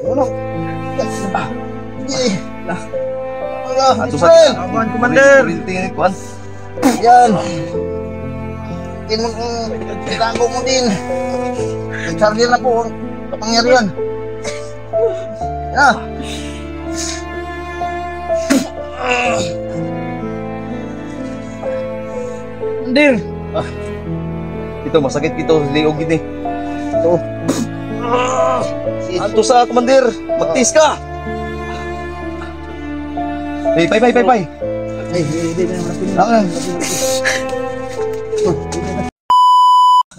Ano? Ato sa abuan, Commander. Kuan. Yan. Itago mo din. Nag-charger na po ang kapangyarihan. Yan. Commander. Ito, masakit ito. Liog gini. Ito. Ato sa Commander. Magtis ka. Hey, pay. Lang.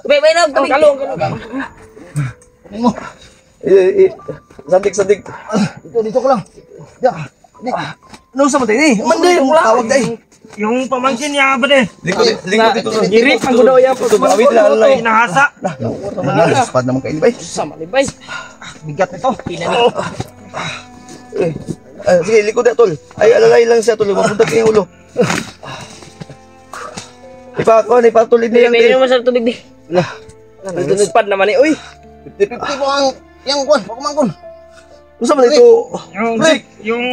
Bay na, kalong. Mo. Sandik. Dito ko lang. Ya. Ano sa matay ni? Commander, tawag dai. Yung pamangkin niya ba de? Lingkod dito. Girit ang gudaw ya po. Awit lang lay. Nahasa. Spad naman kain bay. Sama ni bay. Bigat ito. Sige, likod na tol. Ay, alalay lang siya tol. Mapunta kayong ulo. Ipatulid niya yung Bay na masarap tubig di. Spad naman eh. Uy. 50 po ang yang kuan, pagkumangkon. Ano sa man ito? Yung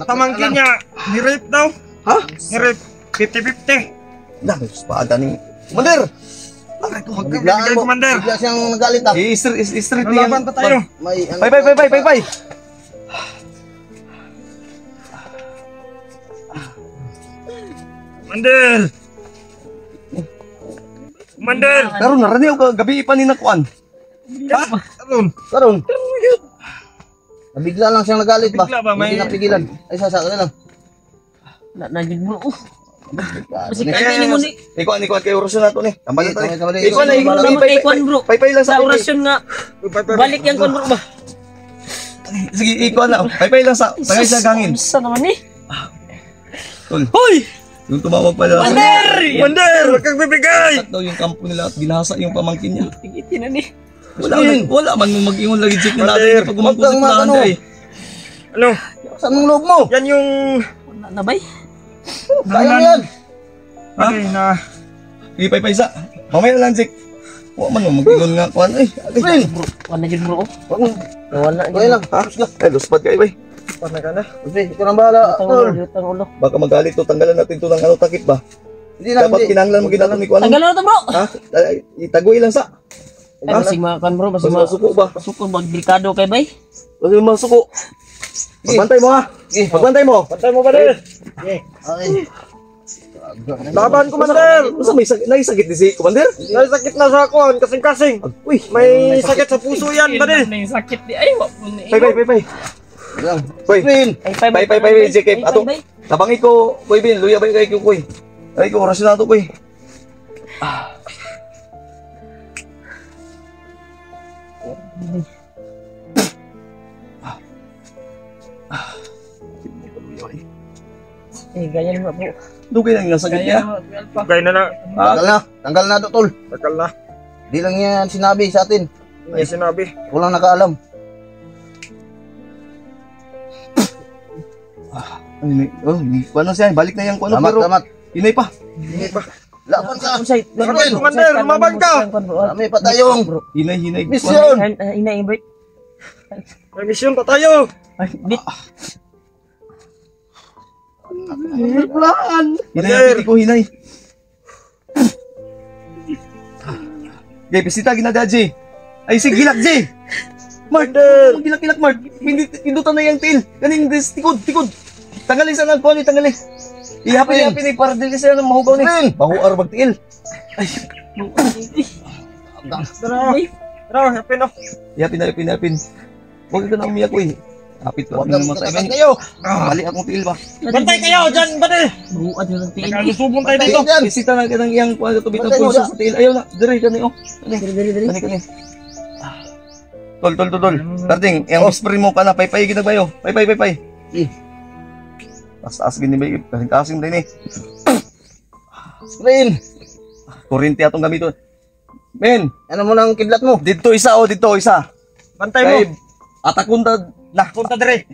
pamangkin niya, ni-rape daw. Ha? Ni-rape. 50-50. Nah, espada ni. Commander! Biglaan mo. Commander. Bigla siyang nagalit ah. I-street niya. Lalaban pa tayo. May ano. Pay. Commander. Karon narani ako gabi pa ni nakuan. Ha? Karon. Bigla lang siyang nagalit ba? Bigla ba? May- Hindi napigilan. Ay sasa na lang. Najud mo. Kasi Ni- kaya ni mo ni. Ikuan kay orasyon nato ni. Tambalan tayo. Tama. Ikuan na Tama kay kwan bro. Pay lang Sa sa orasyon nga. Balik yang kwan bro ba? Sige, ikuan na. Pay lang sa tagay sa gangin. Sa naman ni. Tol. Hoy! Yung tumawag pala. Commander, wag kang bibigay. Sakit daw yung kampo nila at binasa yung pamangkin niya. Tigitin na ni. Wala man mo mag-ingon lagi check na Commander, natin pag umangkot wag kang sa mag-ano. ay. Ano? Saan mong loob mo? Yan yung... Na bay. Kaya mo yan. Ha? Okay na. Ipay isa. Mamaya lang check. Wa man mo mag-ingon nga kuan ay. Friend. Bro, wala jud bro. Wag mo. Wala Kaya lang. Ha? Ay, luspad kayo bay. Paano ka na? Sige, ikaw nang bahala. Tol. Utang ulo. Baka magalit to, tanggalan natin to ng ano takip ba? Hindi na, Dapat hindi. kinahanglan mo ginato ni kuan. Tanggal na to bro. Ha? Itagoy lang sa. Ay, basig mga kan bro, basig Mas masuko ba? Suko mag delikado kay bay. Kasi masuko. Pagbantay mo ha. Pagbantay mo. Pantay mo ba din? Okay. Laban, Commander. Masa may sakit, naisakit ni si Commander? May sakit na sa akon, kasing-kasing. Uy, May sakit sa puso yan ba din? May sakit di ay wa po ni. pay. Lang. Hoy. Friend. Pay, JK. Ato. Tabangi ko, Kuy Bin, luya ba kay Kuy? Ay ko orasyon na to, Kuy. Eh ganyan mo bro. Dugay lang yung sakit niya. Gay na na. Tanggal na to, tol. Takal na. Di lang yan sinabi sa atin. Hindi sinabi. Walang nakaalam. Ano siya, balik na yung kuno Tamat, pero tamat. inay pa. Hindi pa. Laban ka. Commander, lumaban ka! Marami pa tayong Hinay. mission. Ina break. May mission pa tayo. Ay, bit. Hinay, ko hinay. Gay, bisita ginada, G. Ay, sige, gilak, G. Mark, gilak, Mark. Pindutan na yung tail. Kaning, tikod. Tanggalin sa nagpuan, tanggalin. Ihapin ni, para dili sila ng mahugaw ni. Bahuar magtiil. Ay, Tara, happy na. ihapin. Huwag ka na umiyak, uy. Hapit pa. Huwag kang magkatakan kayo. Balik akong tiil ba? Bantay kayo dyan, bantay. Buad yung tiin. Nagkalusubong tayo dito. Yan. Bisita na kanang iyang kuwan tubig ng Bantay mo puso siya. sa tiil. Ayaw na, dire, kani, oh. Kani. Tol. Karding, yung whisper mo ka na, pay ginagbayo. Pay. Taas gini ba, kasing din eh. Friend. Kurinti atong gamito. Men, Ano mo nang kidlat mo? dito isa. Bantay mo. Atakon ta na. Punta dire.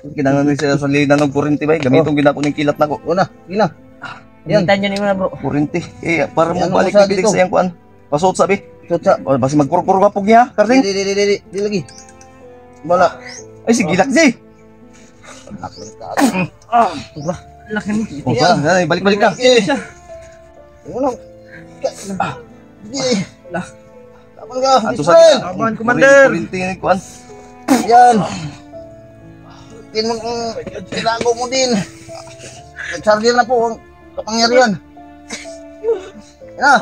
Kinangan ni siya sa linan ng kurinti ba, gamitong ginako ning kilat nako. Una, gina. Yan. Yan. Yan nyo na bro. Kurinti. Para mo Yan, balik sa bilig dito. sa iyang kuan. Pasuot sabi. Tutsa. O, basi magkurkur ka po niya, Karding. Di lagi. Bala. Ay, si Gilak, Jay. Laki mo. O, saan? Balik-balik na. Ano? Di. Laban ka. Ato sa Bisbren. Laban, Commander. Kurinting, kuan. Yan. Tin mo tinago mo din. Nag-charger na po ang kapangyarihan. Yan na.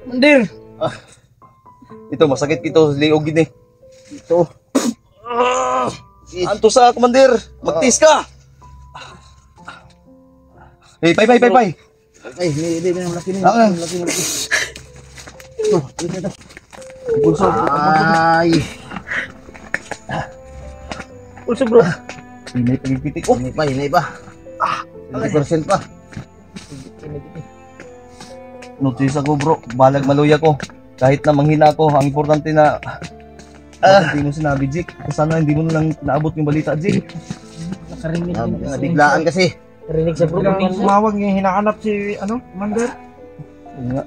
Mandir. Ito, masakit ito. Liog gini. Ito. Anto sa, Commander. Magtis ka. Hey, pay. Ay, hindi malaki ni. Ako na. Malaki. Ito, ito. Pulso. Ay. Pulso bro. May pagpitik. Oh, Hinay pa. 20% pa. notice ako bro. Balag maluya ko. Kahit na manghina ako, ang importante na hindi mo sinabi, Jake. Sana hindi mo na lang naabot yung balita, Jake. Nakarinig din kasi. Biglaan kasi. Narinig sa bro. Biglang sumawag yung hinahanap si, Commander. Yun nga.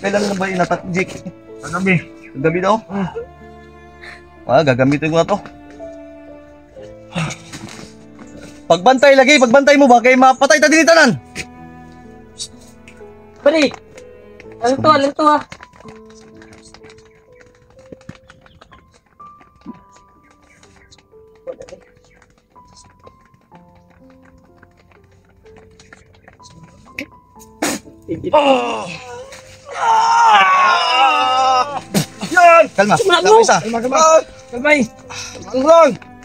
Kailan na ba inatak, Jake? Kagabi. Gabi daw? Gagamitin ko na to. Pagbantay lagi, pagbantay mo ba? Kaya mapatay ta dinitanan. Pare. Alam to ha. Yan! Kalma, Sumunod kalma mo. isa. Kalmay.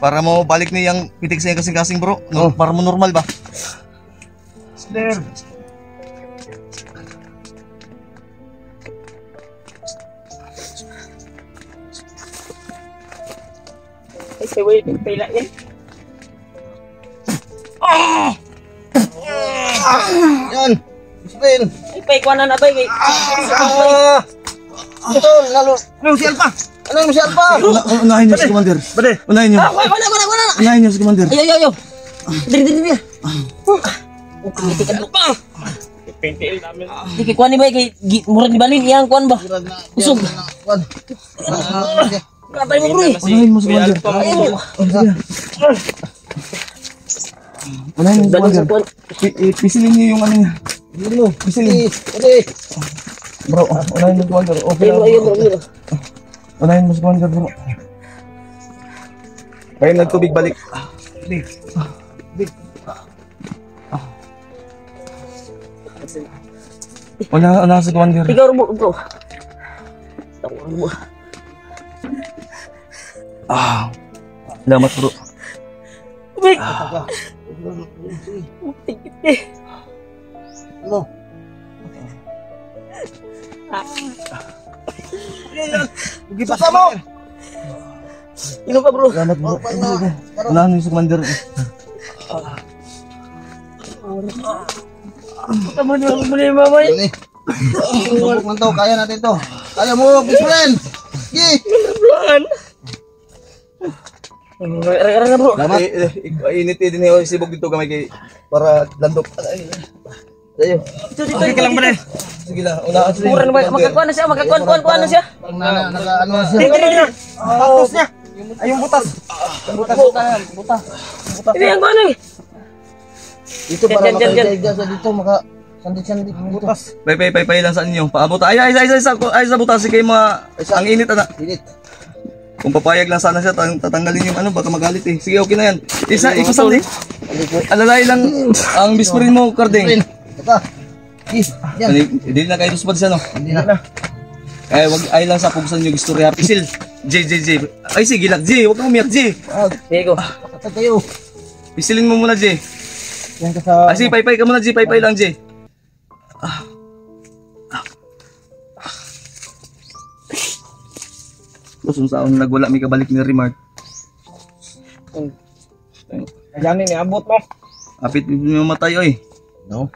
Para mo balik na yung pitik sa kasing-kasing bro. No, para mo normal ba? Sir. Ay, saway. Pila yan. Yan. Bisbren. Ay, paikuanan na ba? Ito, lalo. Ano si Alpa? Ano si Alpa? Unahin niyo si Commander. Bade. Unahin niyo. Wala. Unahin niyo si Commander. Ayo. Diri. Okay, tika pa. PNTL namin. Di kay kuan ni ba kay murag ni balin iyang kuan ba? Usog. Wan. Kapay mo bro. Unahin mo si Commander. Unahin niyo si Balin sa Commander. kuan. Pisilin niyo yung ano niya. Dilo. Pisilin. Ate. Bro, unahin mo si Commander. Okay lang. Ayo bro. Unahin mo si Commander bro. Kaya nagtubig balik. Wala si Commander. Ikaw bro. Tawa mo. Salamat bro. Wait. Tikit. Ano? Gipasa mo! Ino ka bro. Salamat bro. Pag na. Unahin mo si Commander. Tama na muli mamay. Yan eh. Subok man to. Kaya natin to. Kaya mo, Bisbren. Gi. Plan. Era na bro. Salamat. Init din yung sibog dito gamay kay para landok. Sayo. Okay ka lang ba Sige lang. Unahan si Mura na ba? Magkakuan na siya. Magkakuan na siya. Pag nag-ano na siya. Diri. Batos niya. Ay, yung butas. Ini yang kuan eh. Dito para Diyan. makaiga sa dito. Sandit-sandit dito. Butas. Pay lang sa inyo. Paabot. Ay sa butas kay mga ang init ana. Init. Kung papayag lang sana siya, tatanggalin yung ano, baka magalit eh. Sige, okay na yan. Ipasal eh. Alalay lang ang biskurin mo, Karding. Bisbren. Ito. Gi. Yan. Hindi na kayo tuspad siya, no? Hindi na. Eh, wag ay lang sa pugsan yung istorya. Pisil. J. Ay, sige, Gilak, J. Huwag kang umiyak, J. Diego. Patag kayo. Pisilin mo muna, J. Yan ka sa... Ay, sige, pay ka muna, J. Pay lang, J. Kung saan nagwala, may kabalik ni Remark. Ayan ni abot mo. Apit mo matay, oy. No?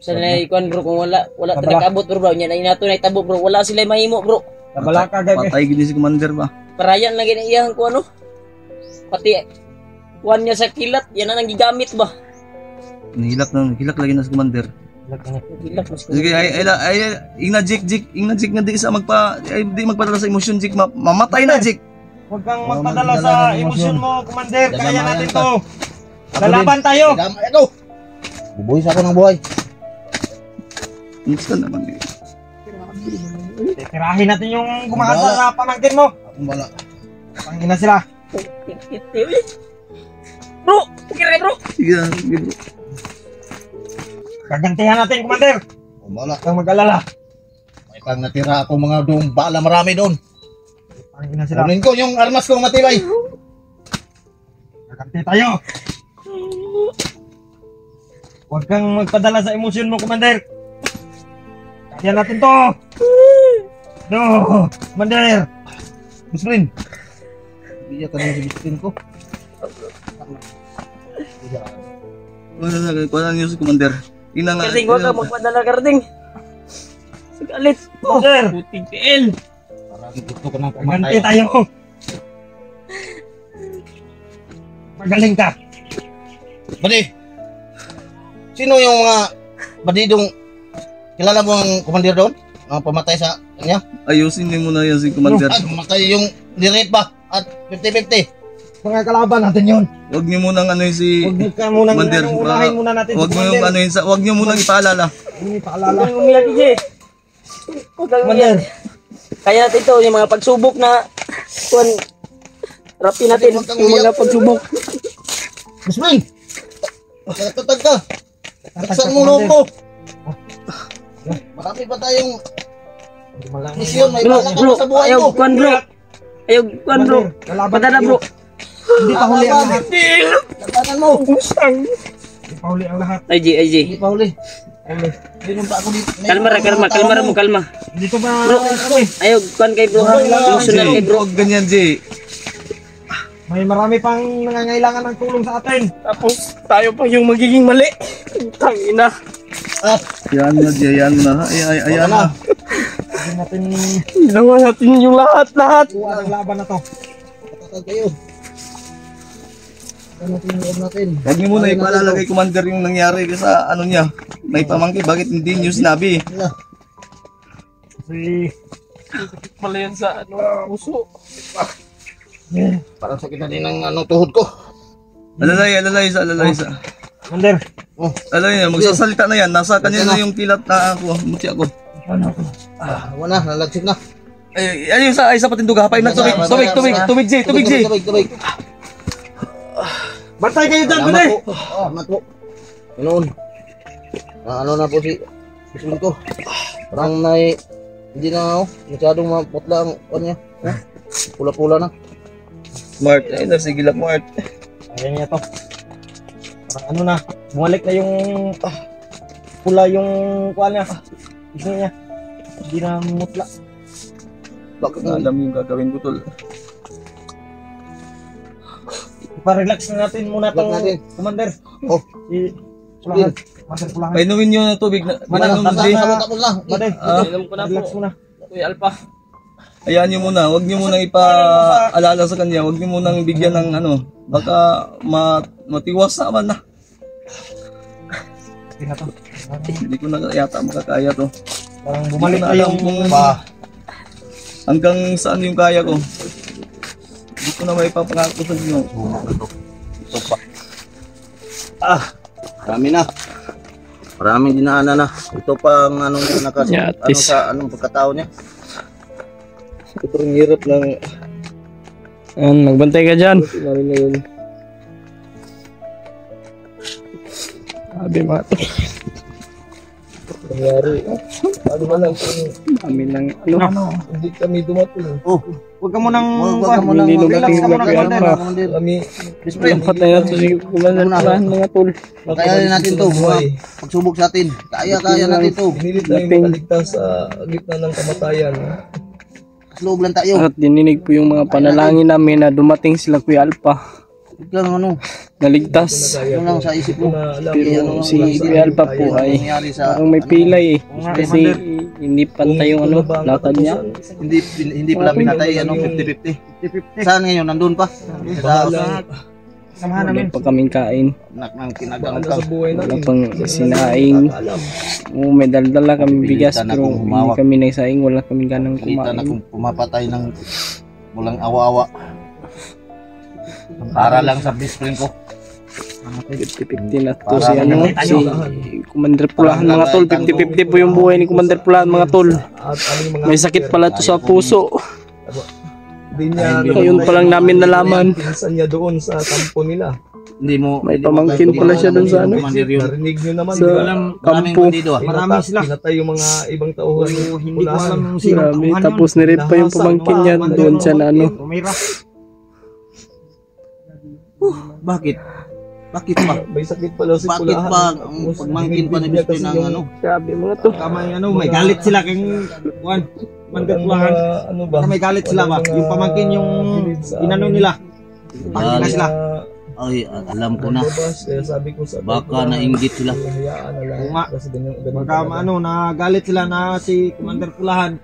Sa na ikuan bro kung wala talaga abot bro. Nya na inato na itabo bro. Wala sila mahimo bro. Nabala ka gagi. Patay gini si Commander ba? Parayan na gina iyang kuan no. Pati kuan niya sa kilat, yan na nang gigamit ba? Nahilak lagi na si Commander. Hilak mas Sige, ingna Jik nga di sa di magpadala sa emosyon, Jik, mamatay na, Jik. Huwag kang magpadala sa emosyon mo, Commander. Kaya natin to. Lalaban tayo. Damay ako. Bubuhay sa ako ng buhay. Gusto naman eh. Titirahin natin yung gumahasa sa pamangkin mo. Akong bala. Pangina sila. Bro, kira bro. Sige, bro. Gagantihan natin, Commander. Akong bala. Huwag kang mag-alala. May pang natira ako mga doong bala marami doon. Pangina sila. Kunin ko yung armas kong matibay. Gaganti tayo. Huwag kang magpadala sa emosyon mo, Commander. Kaya natin to. No, Commander. Muslim. Biya ka naman si Muslim ko. Kuha niyo si Commander. Ina nga. Karding, huwag ka magpadala karding. Sigalit. Commander. Puting tiil. Parang gusto ko nang Gaganti pumatay. tayo. Magaling ka. Badi. Sino yung mga badidong kilala mo ang commander doon? Ang pamatay sa kanya? Ayusin niyo muna yan si Commander. At pamatay yung nirate pa at 50-50. Mga kalaban natin yun. Huwag niyo munang ano yun si Huwag ka munang Commander. unahin muna natin Huwag mo yung ano yun sa, huwag niyo munang ipaalala. Hindi paalala. Huwag kang umiyak, DJ. Huwag kang Commander. umiyak. Kaya natin ito, yung mga pagsubok na kuwan, rapi natin, Huwag kang yung mga umiyak. pagsubok. Muslim! Tatag ka! Taksan mo loob ko! Marami pa tayong misyon. May Bro, bala ka bro, pa sa buhay ayaw ko. kuwan bro. Ayaw kuwan bro. Lalaban Padala tayo. bro. Hindi pa huli ang lahat. Labanan mo! Hindi pa huli ang lahat. Ay, G, ay, G. Hindi pa huli. Hindi pa ako dito. Kalma mo, kalma. Dito ba? Bro, ayaw kuwan kay bro. Emotional kay bro. Huwag ganyan, Jay. May marami pang nangangailangan ng tulong sa atin. Tapos, tayo pa yung magiging mali. Tangina. Ah, Ayan mo, Jay. Ayan mo na. Ayan na. Hindi natin Ginawa natin yung lahat. buwan ang laban na to. tatag kayo. Ano natin yung loob natin? Huwag niyo muna ipaalala kay Commander yung nangyari sa ano niya. May pamangkin. Bakit hindi niyo sinabi? Wala. Kasi Mali yan sa puso. Parang sakit na din ang anong tuhod ko. Alalay sa. Commander, Alalay na, magsasalita na yan. Nasa kanya na yung kilat na ako. Muti ako. Wala, nalagsik na. Ay, isa pa tindog. Hapay na tubig. Tubig, Jay. Tubig. bantay kayo dyan, Salamat Commander. po. Salamat po. Ganoon. Ano na po si Muslim ko. Parang hindi na masyadong maputla ang kanya. Pula-pula na. Smart. Ay, nasigilak mo, Art. Kaya niya to. Parang ano na, bumalik na yung pula yung kuha niya. Ito niya. Hindi na mutla. Bakit na alam yung gagawin ko, tol? Ipa-relax na natin muna tong Relax natin. Commander. Oh. Si Pulahan. Commander Pulahan. Painumin nyo ng tubig na. Manang, Manang, tama. Jay. Tapos na. Commander, Alam ko na relax po. muna. Kuya Alpha. Ayan nyo muna. Huwag nyo munang ipaalala sa kanya. Huwag nyo munang bigyan ng ano. Baka matiwas naman na. Hindi na to. Hindi ko na yata makakaya to. Parang Hindi ko bumalik na na alam yung kung Pa. hanggang saan yung kaya ko. Hindi ko na may papangako sa inyo. Ito pa. Marami na. Maraming dinaanan na. Ito pa ang anong anong pagkatao niya. Ito ang hirap ng Magbantay ka dyan. sinari na yun. Sabi mga to. Nangyari. Ano ba lang kung Kami ng hindi kami dumating. Oh, Huwag ka munang Huwag ka munang Hindi relax ka muna, lumating Commander. Kami Patay na to si Commander Pulahan mga tol. kaya natin to. Mga pagsubok sa atin. Kaya natin to. Pinilit namin makaligtas sa gitna ng kamatayan. Loob lang tayo. At dininig po yung mga panalangin namin na dumating sila Kuya Alpha. Huwag kang ano. Naligtas. Yun lang sa isip mo. Pero si Kuya Alpha po ay nangyari sa parang may pilay eh. Kasi hindi pantay yung lakad niya. hindi pala pinatay ano 50-50. Saan ngayon nandun pa? Sa Samahan Wala namin. pa kaming kain. Anak ng kinagang Ano sa buhay Wala natin? pang sinaing. Oo, may daldala kami bigas Pilitan pero akong hindi humawak. kami nagsaing. Wala kami ganang Kita na kumain. kung pumapatay ng walang awa-awa. Para lang sa best friend ko. 50-50 na to Para si ano, naman si Commander Pulahan mga tol. 50-50 po yung buhay ni Commander Pulahan mga tol. At ano yung mga May sakit pala to sa puso. Hindi niya Ngayon pa lang namin nalaman. pinsan niya doon sa kampo nila. Hindi mo May hindi mo pamangkin hindi pala mo siya alam dun sa sino ano. commander yun. Narinig niyo naman. Sa di ba? Maraming kampo. bandido ah. Marami sila. Pinatay yung mga ibang tauhan. Hindi ko alam yung sino. Grabe, tapos nirip pa yung pamangkin niya doon siya na ano. Tumira. Bakit? Bakit pa? May sakit pala si Bakit Pulahan. pa ang pagmangkin pa ni best friend ng ano? Grabe mga to. Kamay ano, may galit sila kay Juan. Commander Pulahan. Ano ba? May galit sila ba? Yung pamangkin yung inano nila. Bakit na sila? Ay, alam ko na. Kaya sabi ko sa Baka nainggit sila. hayaan na lang. Oo nga. Kasi ganyan, Baka ano, nagalit sila na si Commander Pulahan.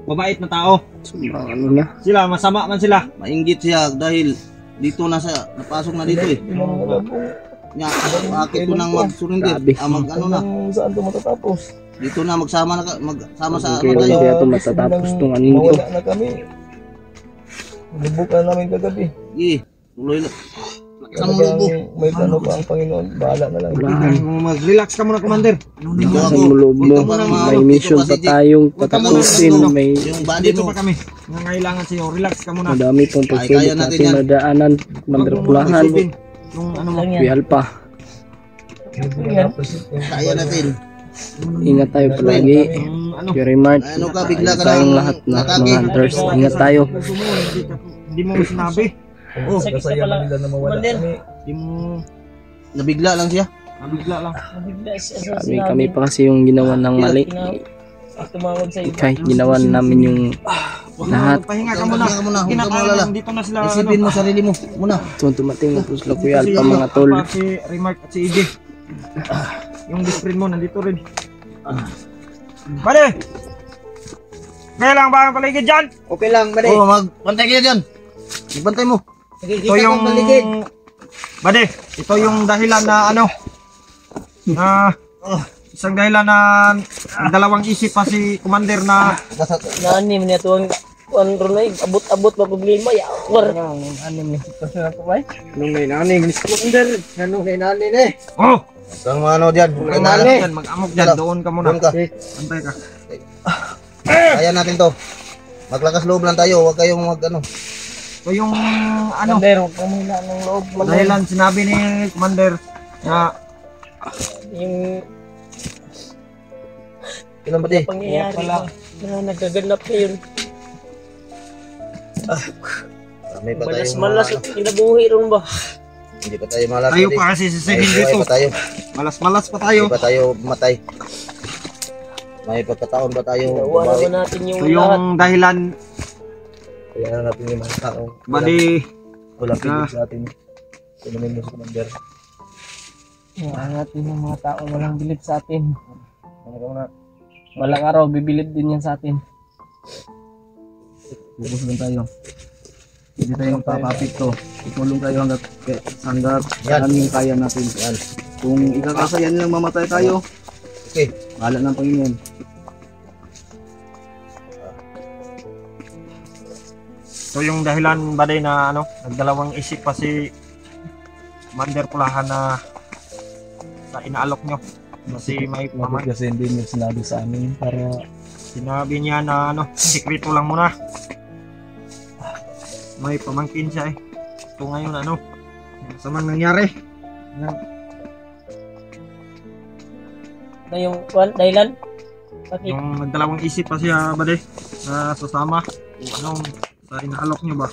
Mabait na tao. Sobrang ano na. Sila, masama man sila. Mainggit siya dahil dito na sa napasok na dito eh. Hindi naman alam kung Nya, bakit ko nang mag-surrender? Grabe. Mag ano na. kung saan ito matatapos. Dito na magsama sa Okay, ano tayo. kaya ito matatapos tong ano nito. Mawala na kami. Lubukan namin kagabi. Sige, tuloy lang. Saan mo Talagang lubo? may plano pa ang Panginoon. Bahala na lang. Pulahan. Mag-relax ka muna, Commander. Dito Sa ako. loob mo, Dito pa naman ako. may Dito mission pa pa si Jake. tayong patapusin. May Yung body Dito mo. pa kami. Nangailangan sa'yo. Relax ka muna. madami pong Kaya pagsulit natin natin yan. madaanan. Commander Pulahan. Yung ano mo. Lang yan. Bihal pa. Kaya natin. Ingat tayo palagi. Yung ano. Very Mart. Ano ka, bigla ka Tayong ng lahat na atake. mga hunters. Ingat tayo. Puso mo, hindi mo sinabi. Oh, Sakit Kasaya ka pala. man nila na mawala Commander. kami. Hindi mo nabigla lang siya. nabigla lang. Nabigla siya sa Kami pa kasi yung ginawa ng mali. Tumawag sa iyo. Kahit ginawa namin yung lahat. Pahinga ka muna. Pahinga ka muna, huwag ka Kinakain mawala. mo, dito na sila. Isipin mo sarili mo muna. So tumating na po sila Kuya Si Alpha mga tol. Si Remark at si Iggy. Yung best friend mo, nandito rin. Bale! Kaya lang ba ang paligid dyan? Okay lang, Bade. Oh, magbantay kayo diyan. Magbantay mo. Ito yung... Bade, ito yung dahilan na ano, na isang dahilan na dalawang isip pa si Commander na Nani man ito ang kuan ron ay abot-abot ba problema ya. War. Anim ni sitwasyon ato bay. Nung may naning, Commander. Nung may naning eh. oh! Ang mga ano diyan. Huwag kang malas dyan, mag-amok dyan, doon ka muna. Doon ka. Antay ka. Kaya natin to. Maglakas loob lang tayo. Huwag kayong ano. So yung ano, Commander, huwag kang mahina ng loob. dahilan sinabi ni Commander na Yung Ilan ba di? pangyayari pala. na nagaganap ngayon. May pa tayo. Malas-malas at kinabuhi ron ba? Hindi pa tayo malas. tayo pa kasi si Sigil dito. pa tayo. Malas-malas pa tayo. Hindi pa tayo matay. May pagkataon ba tayo Gawa babawi? naman natin yung So lahat. yung dahilan, Kaya natin yung mga tao. bali, Walang Ah. pilit sa atin. Kumanin mo sa Commander. Yung natin yung mga tao walang bilib sa atin. Walang araw, bibilib din yan sa atin. Bubos lang tayo. Hindi tayo magpapapikto. Tutulong tayo hanggat Yan. yung kaya natin. Yan. Kung ikakasaya nilang mamatay tayo, Okay. bahala ng Panginoon. so yung dahilan baday na ano, nagdalawang isip pa si Commander Pulahan na sa inaalok nyo. Kasi may Bakit kasi hindi niyo sinabi sa amin para sinabi niya na ano, sikreto lang muna. May pamangkin siya eh. So ngayon ano, sa man nangyari. Na yung kuan dahilan? Bakit? Yung nagdalawang isip pa siya baday na sasama. Ano, sa inaalok nyo ba?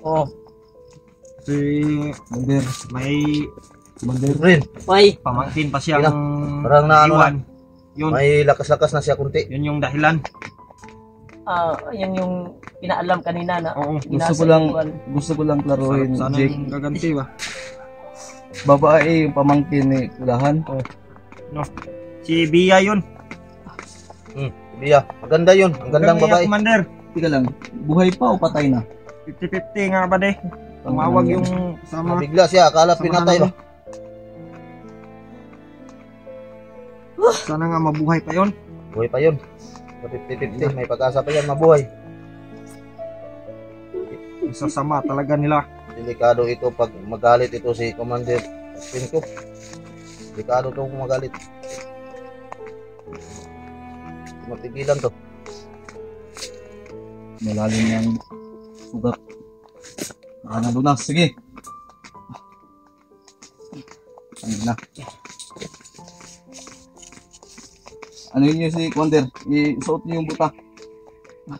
Oh, Kasi Commander, may Commander. Rin. may pamangkin pa siyang Parang na ano iwan. Yun, May lakas-lakas na siya kunti. yun yung dahilan. yan yung pinaalam kanina na Oo. Gusto ko lang klaruhin, Sana Jake. yung gaganti ba? Babae yung pamangkin ni Pulahan. Si Bia yun. Biya. Maganda yun. Ang gandang Hanggang babae. Commander. Tika lang, buhay pa o patay na? 50-50 nga ba de? Tumawag yung kasama. Bigla siya, akala pinatay ba? Sana nga mabuhay pa yon. Buhay pa yun. Sa 50-50, may pag-asa pa yan, mabuhay. Isasama talaga nila. Delikado ito pag magalit ito si Commander Pinto. Delikado itong magalit. Matigilan to. Malalim yung sugat. Lunas. Sige. Ayun na. Ano yun si Commander? Isuot niyo yung buta.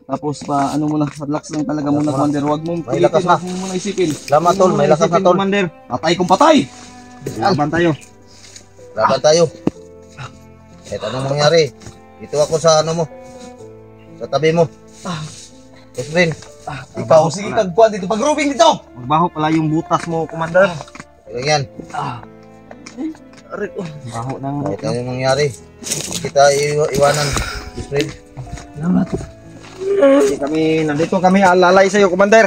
Tapos pa ano muna, relax lang talaga muna Commander. Huwag mong May lakas na. huwag mo muna isipin. Salamat tol, may lakas na tol. Commander. Patay kung patay! Laban tayo. Laban tayo. Kahit anong mangyari. Dito ako sa ano mo. Sa tabi mo. Yes, friend. Ikaw, sige kagpuan dito. Pag-grouping dito! Magbaho pala yung butas mo, Commander. Yan yan. Baho ng Kahit anong mangyari. Kita iwanan. Yes, friend. Nandito kami alalay sa iyo, Commander.